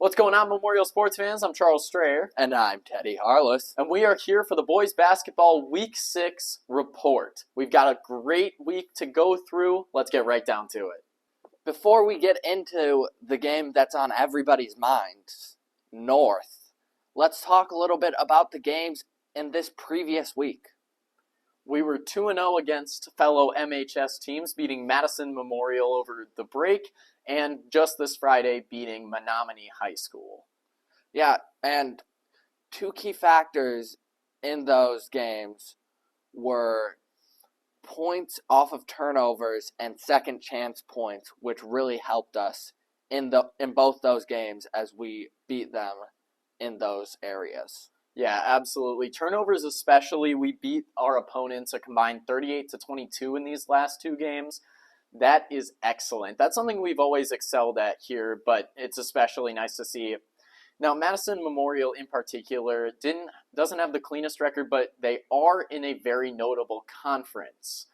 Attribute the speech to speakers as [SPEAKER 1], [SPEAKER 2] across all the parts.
[SPEAKER 1] What's going on, Memorial sports fans? I'm Charles Strayer.
[SPEAKER 2] And I'm Teddy Harless.
[SPEAKER 1] And we are here for the Boys Basketball Week 6 report. We've got a great week to go through. Let's get right down to it.
[SPEAKER 2] Before we get into the game that's on everybody's minds, North, let's talk a little bit about the games in this previous week.
[SPEAKER 1] We were 2-0 against fellow MHS teams, beating Madison Memorial over the break, and just this Friday, beating Menominee High School.
[SPEAKER 2] Yeah, and two key factors in those games were points off of turnovers and second chance points, which really helped us in both those games as we beat them in those areas.
[SPEAKER 1] Yeah, absolutely. Turnovers especially, we beat our opponents a combined 38-22 in these last two games. That is excellent. That's something we've always excelled at here, but it's especially nice to see. Now, Madison Memorial in particular doesn't have the cleanest record, but they are in a very notable conference.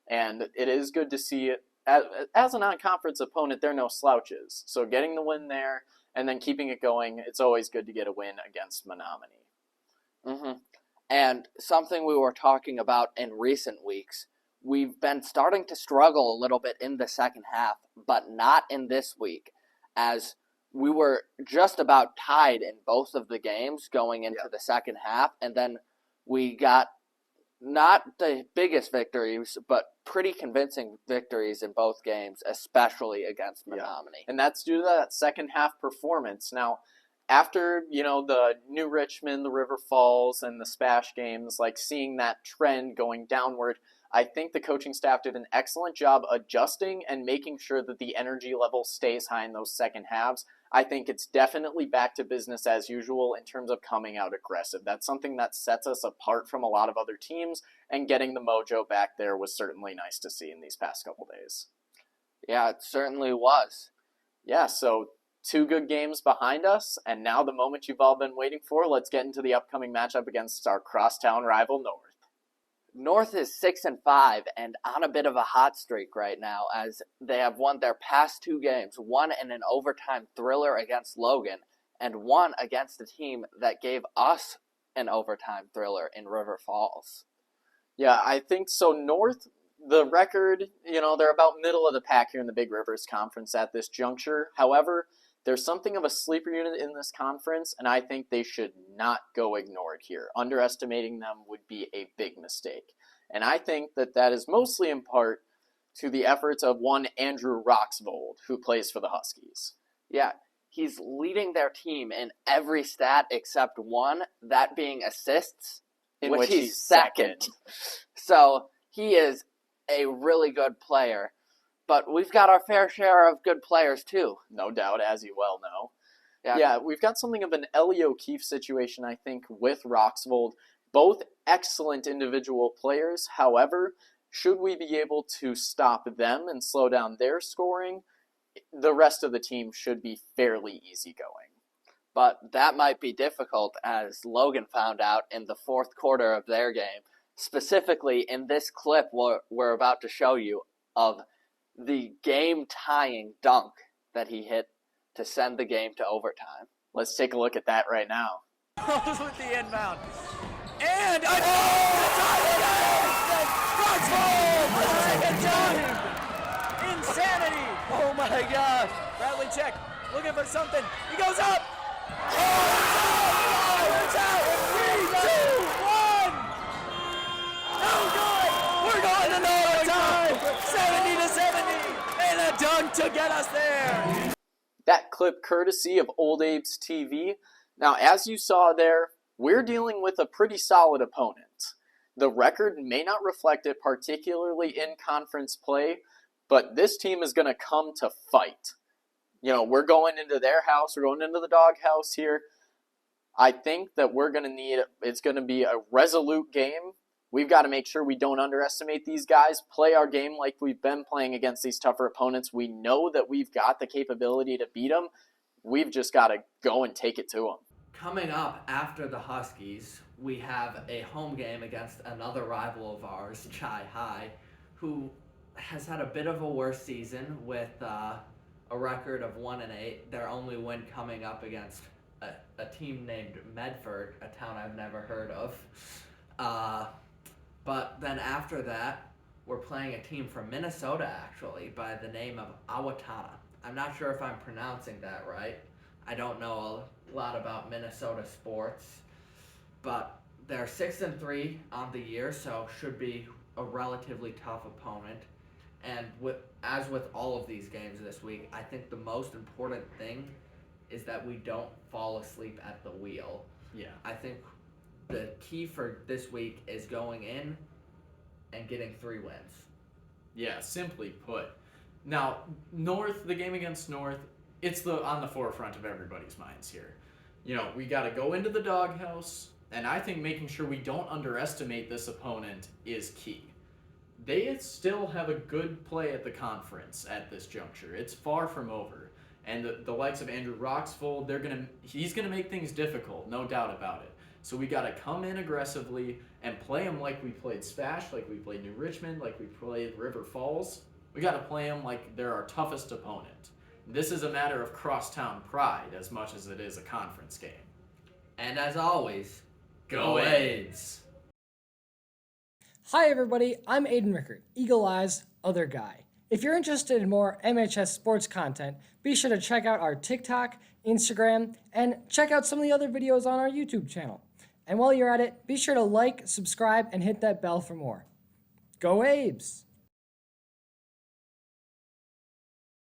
[SPEAKER 1] And it is good to see it. As a non-conference opponent, they're no slouches. So getting the win there and then keeping it going, it's always good to get a win against Menominee.
[SPEAKER 2] And something we were talking about in recent weeks, we've been starting to struggle a little bit in the second half, but not in this week, as we were just about tied in both of the games going into the second half, and then we got not the biggest victories, but pretty convincing victories in both games, especially against Menominee.
[SPEAKER 1] And that's due to that second half performance. Now, after, the New Richmond, the River Falls, and the Spash games, seeing that trend going downward, I think the coaching staff did an excellent job adjusting and making sure that the energy level stays high in those second halves. I think it's definitely back to business as usual in terms of coming out aggressive. That's something that sets us apart from a lot of other teams, and getting the mojo back there was certainly nice to see in these past couple days.
[SPEAKER 2] Yeah, it certainly was.
[SPEAKER 1] Yeah, so 2 good games behind us, and now the moment you've all been waiting for. Let's get into the upcoming matchup against our crosstown rival, North.
[SPEAKER 2] North is 6-5 and on a bit of a hot streak right now, as they have won their past 2 games, one in an overtime thriller against Logan, and one against a team that gave us an overtime thriller in River Falls.
[SPEAKER 1] Yeah, I think so. North, the record, they're about middle of the pack here in the Big Rivers Conference at this juncture. However, there's something of a sleeper unit in this conference, and I think they should not go ignored here. Underestimating them would be a big mistake. And I think that is mostly in part to the efforts of one Andrew Roxvold, who plays for the Huskies.
[SPEAKER 2] Yeah, he's leading their team in every stat except one, that being assists,
[SPEAKER 1] in which he's second.
[SPEAKER 2] So he is a really good player. But we've got our fair share of good players, too.
[SPEAKER 1] No doubt, as you well know. Yeah, we've got something of an Ellie O'Keefe situation, I think, with Roxvold. Both excellent individual players. However, should we be able to stop them and slow down their scoring, the rest of the team should be fairly easygoing.
[SPEAKER 2] But that might be difficult, as Logan found out in the fourth quarter of their game. Specifically, in this clip we're about to show you of the game-tying dunk that he hit to send the game to overtime.
[SPEAKER 1] Let's take a look at that right now.
[SPEAKER 3] With the inbound. And a dunk! Insanity! Oh my gosh. Bradley check. Looking for something. He goes up! Oh, it's out! 3, 2, 1! No good! We're going to overtime! 70-70! And a dunk to get us there!
[SPEAKER 1] That clip courtesy of Old Abes TV. Now, as you saw there, we're dealing with a pretty solid opponent. The record may not reflect it, particularly in conference play, but this team is going to come to fight. We're going into their house, we're going into the doghouse here. I think that it's going to be a resolute game. We've got to make sure we don't underestimate these guys, play our game like we've been playing against these tougher opponents. We know that we've got the capability to beat them. We've just got to go and take it to them.
[SPEAKER 4] Coming up after the Huskies, we have a home game against another rival of ours, Chi High, who has had a bit of a worse season with a record of 1-8. Their only win coming up against a team named Medford, a town I've never heard of. But then after that, we're playing a team from Minnesota, actually, by the name of Owatonna. I'm not sure if I'm pronouncing that right. I don't know a lot about Minnesota sports, but they're 6-3 on the year, so should be a relatively tough opponent. And as with all of these games this week, I think the most important thing is that we don't fall asleep at the wheel.
[SPEAKER 1] Yeah.
[SPEAKER 4] I think the key for this week is going in and getting 3 wins.
[SPEAKER 1] Yeah, simply put. Now, North, the game against North, it's on the forefront of everybody's minds here. You know, we got to go into the doghouse, and I think making sure we don't underestimate this opponent is key. They still have a good play at the conference at this juncture. It's far from over. And the likes of Andrew Roxvold, he's gonna make things difficult, no doubt about it. So we gotta come in aggressively and play them like we played Spash, like we played New Richmond, like we played River Falls. We gotta play them like they're our toughest opponent. This is a matter of crosstown pride as much as it is a conference game.
[SPEAKER 4] And as always,
[SPEAKER 1] Go Abes!
[SPEAKER 5] Hi everybody, I'm Aidan Rickert, Eagle Eyes, Other Guy. If you're interested in more MHS sports content, be sure to check out our TikTok, Instagram, and check out some of the other videos on our YouTube channel. And while you're at it, be sure to like, subscribe, and hit that bell for more. Go Abes!